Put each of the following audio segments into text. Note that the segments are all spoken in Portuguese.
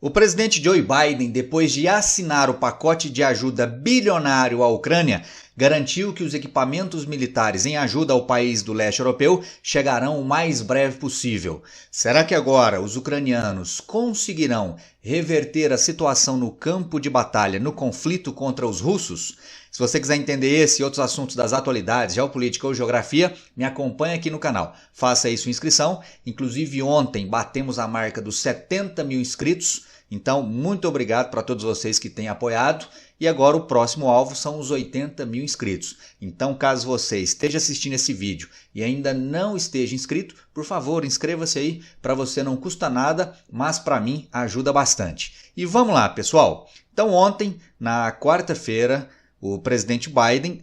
O presidente Joe Biden, depois de assinar o pacote de ajuda bilionário à Ucrânia, garantiu que os equipamentos militares em ajuda ao país do leste europeu chegarão o mais breve possível. Será que agora os ucranianos conseguirão reverter a situação no campo de batalha no conflito contra os russos? Se você quiser entender esse e outros assuntos das atualidades, geopolítica ou geografia, me acompanhe aqui no canal. Faça aí sua inscrição. Inclusive ontem batemos a marca dos 70 mil inscritos. Então, muito obrigado para todos vocês que têm apoiado. E agora o próximo alvo são os 80 mil inscritos. Então, caso você esteja assistindo esse vídeo e ainda não esteja inscrito, por favor, inscreva-se aí. Para você não custa nada, mas para mim ajuda bastante. E vamos lá, pessoal. Então, ontem, na quarta-feira, o presidente Biden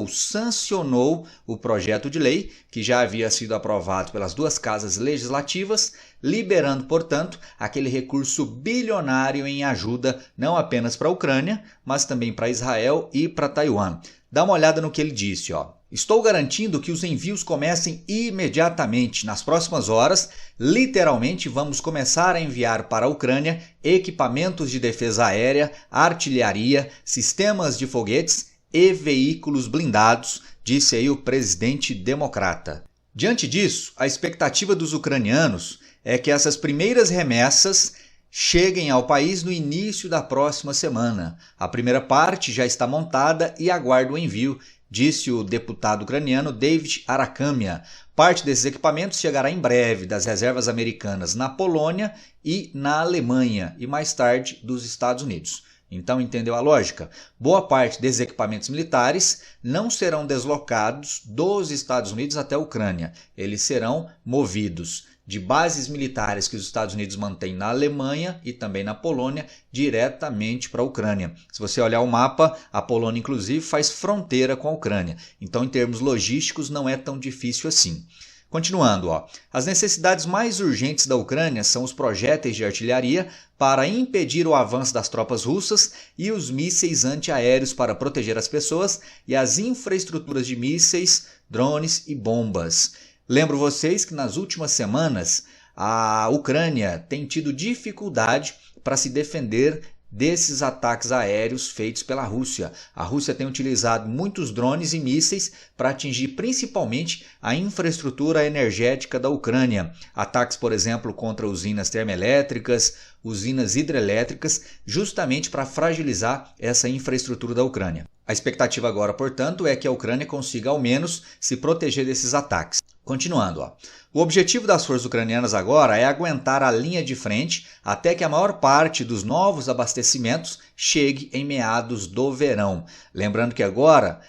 sancionou o projeto de lei que já havia sido aprovado pelas duas casas legislativas, liberando, portanto, aquele recurso bilionário em ajuda não apenas para a Ucrânia, mas também para Israel e para Taiwan. Dá uma olhada no que ele disse, ó. Estou garantindo que os envios comecem imediatamente. Nas próximas horas, literalmente, vamos começar a enviar para a Ucrânia equipamentos de defesa aérea, artilharia, sistemas de foguetes e veículos blindados, disse aí o presidente democrata. Diante disso, a expectativa dos ucranianos é que essas primeiras remessas cheguem ao país no início da próxima semana. A primeira parte já está montada e aguarda o envio, disse o deputado ucraniano David Arakhamia. Parte desses equipamentos chegará em breve das reservas americanas na Polônia e na Alemanha e mais tarde dos Estados Unidos. Então entendeu a lógica? Boa parte desses equipamentos militares não serão deslocados dos Estados Unidos até a Ucrânia. Eles serão movidos de bases militares que os Estados Unidos mantêm na Alemanha e também na Polônia, diretamente para a Ucrânia. Se você olhar o mapa, a Polônia inclusive faz fronteira com a Ucrânia. Então, em termos logísticos, não é tão difícil assim. Continuando, ó, as necessidades mais urgentes da Ucrânia são os projéteis de artilharia para impedir o avanço das tropas russas e os mísseis antiaéreos para proteger as pessoas e as infraestruturas de mísseis, drones e bombas. Lembro vocês que nas últimas semanas a Ucrânia tem tido dificuldade para se defender desses ataques aéreos feitos pela Rússia. A Rússia tem utilizado muitos drones e mísseis para atingir principalmente a infraestrutura energética da Ucrânia. Ataques, por exemplo, contra usinas termoelétricas, usinas hidrelétricas, justamente para fragilizar essa infraestrutura da Ucrânia. A expectativa agora, portanto, é que a Ucrânia consiga ao menos se proteger desses ataques. Continuando, ó. O objetivo das forças ucranianas agora é aguentar a linha de frente até que a maior parte dos novos abastecimentos chegue em meados do verão. Lembrando que agora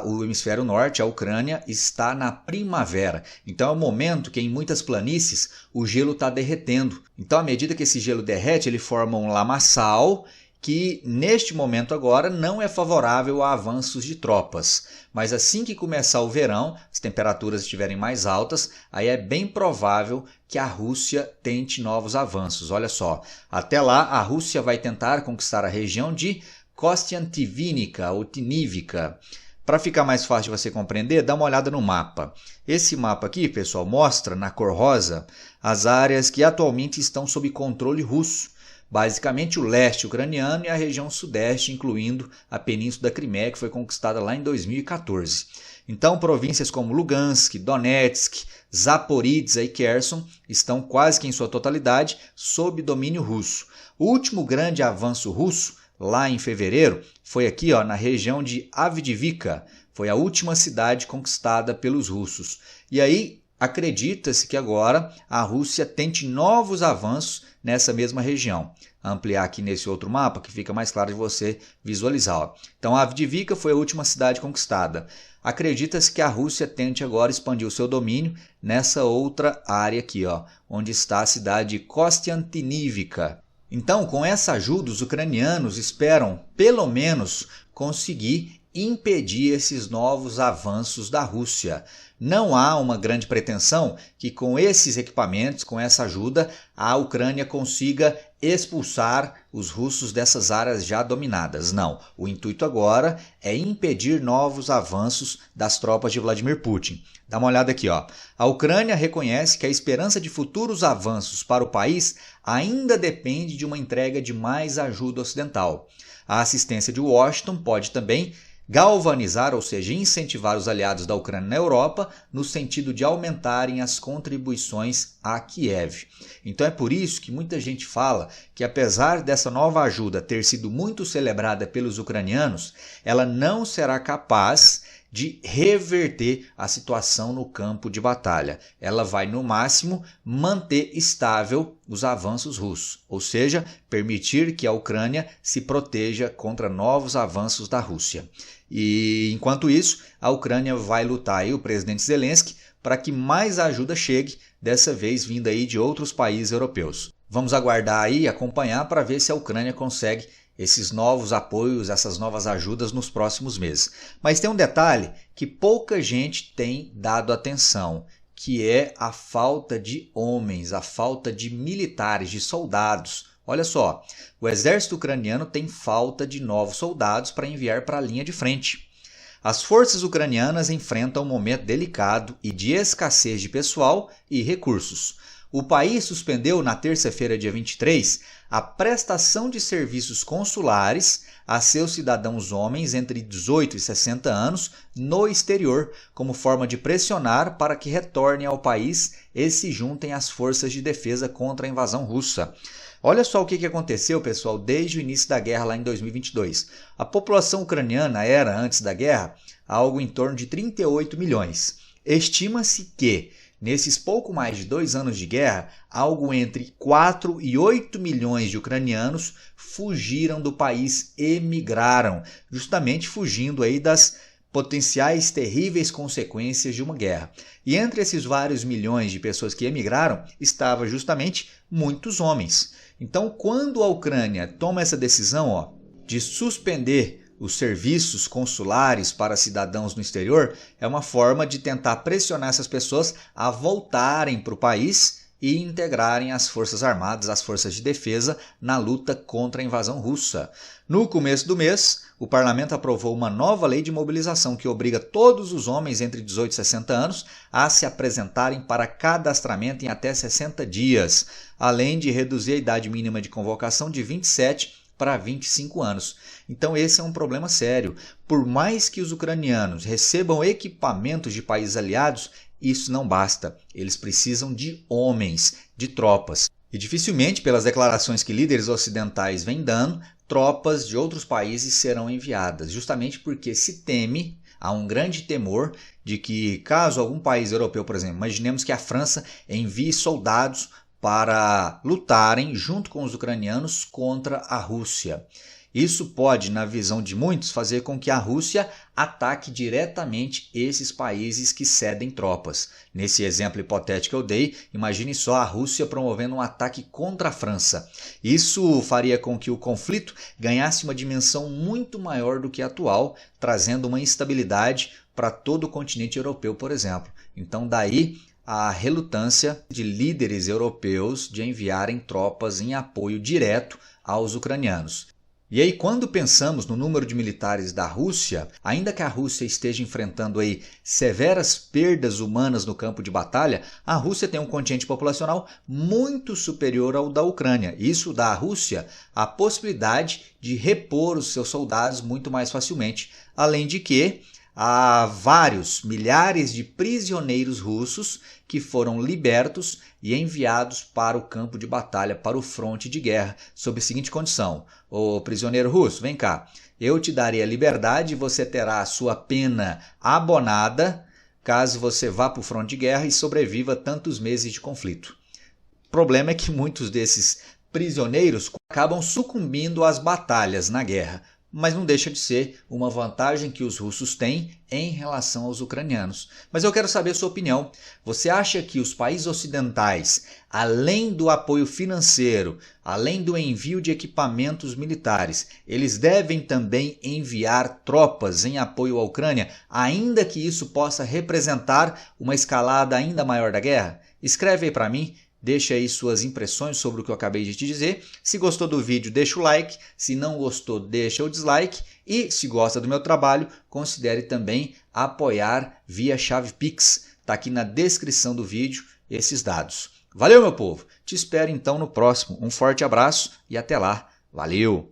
o hemisfério norte, a Ucrânia, está na primavera. Então é o momento que em muitas planícies o gelo está derretendo. Então à medida que esse gelo derrete, ele forma um lamaçal que neste momento agora não é favorável a avanços de tropas. Mas assim que começar o verão, as temperaturas estiverem mais altas, aí é bem provável que a Rússia tente novos avanços. Olha só, até lá a Rússia vai tentar conquistar a região de Kostiantivinivka ou Tinívica. Para ficar mais fácil de você compreender, dá uma olhada no mapa. Esse mapa aqui, pessoal, mostra na cor rosa as áreas que atualmente estão sob controle russo. Basicamente o leste ucraniano e a região sudeste, incluindo a Península da Crimeia, que foi conquistada lá em 2014. Então, províncias como Lugansk, Donetsk, Zaporizhzhia e Kherson estão quase que em sua totalidade sob domínio russo. O último grande avanço russo, lá em fevereiro, foi aqui ó, na região de Avdiivka. Foi a última cidade conquistada pelos russos. E aí, acredita-se que agora a Rússia tente novos avanços nessa mesma região. Ampliar aqui nesse outro mapa que fica mais claro de você visualizar. Ó. Então, Avdiivka foi a última cidade conquistada. Acredita-se que a Rússia tente agora expandir o seu domínio nessa outra área aqui, ó, onde está a cidade de Kostiantinívica. Então, com essa ajuda, os ucranianos esperam, pelo menos, conseguir impedir esses novos avanços da Rússia. Não há uma grande pretensão que com esses equipamentos, com essa ajuda, a Ucrânia consiga expulsar os russos dessas áreas já dominadas. Não, o intuito agora é impedir novos avanços das tropas de Vladimir Putin. Dá uma olhada aqui, ó. A Ucrânia reconhece que a esperança de futuros avanços para o país ainda depende de uma entrega de mais ajuda ocidental. A assistência de Washington pode também galvanizar, ou seja, incentivar os aliados da Ucrânia na Europa no sentido de aumentarem as contribuições a Kiev. Então é por isso que muita gente fala que apesar dessa nova ajuda ter sido muito celebrada pelos ucranianos, ela não será capaz de reverter a situação no campo de batalha. Ela vai, no máximo, manter estável os avanços russos, ou seja, permitir que a Ucrânia se proteja contra novos avanços da Rússia. E, enquanto isso, a Ucrânia vai lutar, o presidente Zelensky, para que mais ajuda chegue, dessa vez vinda aí de outros países europeus. Vamos aguardar aí e acompanhar para ver se a Ucrânia consegue esses novos apoios, essas novas ajudas nos próximos meses. Mas tem um detalhe que pouca gente tem dado atenção, que é a falta de homens, a falta de militares, de soldados. Olha só, o exército ucraniano tem falta de novos soldados para enviar para a linha de frente. As forças ucranianas enfrentam um momento delicado e de escassez de pessoal e recursos. O país suspendeu na terça-feira, dia 23, a prestação de serviços consulares a seus cidadãos homens entre 18 e 60 anos no exterior, como forma de pressionar para que retornem ao país e se juntem às forças de defesa contra a invasão russa. Olha só o que aconteceu, pessoal, desde o início da guerra lá em 2022. A população ucraniana era, antes da guerra, algo em torno de 38 milhões. Estima-se que nesses pouco mais de 2 anos de guerra, algo entre 4 e 8 milhões de ucranianos fugiram do país, emigraram, justamente fugindo aí das potenciais terríveis consequências de uma guerra. E entre esses vários milhões de pessoas que emigraram, estavam justamente muitos homens. Então, quando a Ucrânia toma essa decisão de suspender os serviços consulares para cidadãos no exterior, é uma forma de tentar pressionar essas pessoas a voltarem para o país e integrarem as forças armadas, as forças de defesa na luta contra a invasão russa. No começo do mês, o parlamento aprovou uma nova lei de mobilização que obriga todos os homens entre 18 e 60 anos a se apresentarem para cadastramento em até 60 dias, além de reduzir a idade mínima de convocação de 27 para 25 anos. Então esse é um problema sério. Por mais que os ucranianos recebam equipamentos de países aliados, isso não basta. Eles precisam de homens, de tropas. E dificilmente, pelas declarações que líderes ocidentais vêm dando, tropas de outros países serão enviadas, justamente porque se teme, há um grande temor de que, caso algum país europeu, por exemplo, imaginemos que a França envie soldados para lutarem junto com os ucranianos contra a Rússia. Isso pode, na visão de muitos, fazer com que a Rússia ataque diretamente esses países que cedem tropas. Nesse exemplo hipotético que eu dei, imagine só a Rússia promovendo um ataque contra a França. Isso faria com que o conflito ganhasse uma dimensão muito maior do que a atual, trazendo uma instabilidade para todo o continente europeu, por exemplo. Então, daí a relutância de líderes europeus de enviarem tropas em apoio direto aos ucranianos. E aí, quando pensamos no número de militares da Rússia, ainda que a Rússia esteja enfrentando aí severas perdas humanas no campo de batalha, a Rússia tem um contingente populacional muito superior ao da Ucrânia. Isso dá à Rússia a possibilidade de repor os seus soldados muito mais facilmente. Além de que há vários milhares de prisioneiros russos que foram libertos e enviados para o campo de batalha, para o fronte de guerra, sob a seguinte condição: ô prisioneiro russo, vem cá, eu te darei a liberdade e você terá a sua pena abonada caso você vá para o fronte de guerra e sobreviva tantos meses de conflito. O problema é que muitos desses prisioneiros acabam sucumbindo às batalhas na guerra. mas não deixa de ser uma vantagem que os russos têm em relação aos ucranianos. Mas eu quero saber a sua opinião. Você acha que os países ocidentais, além do apoio financeiro, além do envio de equipamentos militares, eles devem também enviar tropas em apoio à Ucrânia, ainda que isso possa representar uma escalada ainda maior da guerra? Escreve aí para mim. Deixa aí suas impressões sobre o que eu acabei de te dizer. Se gostou do vídeo, deixa o like. Se não gostou, deixa o dislike. E se gosta do meu trabalho, considere também apoiar via chave Pix. Está aqui na descrição do vídeo esses dados. Valeu, meu povo! Te espero então no próximo. Um forte abraço e até lá. Valeu!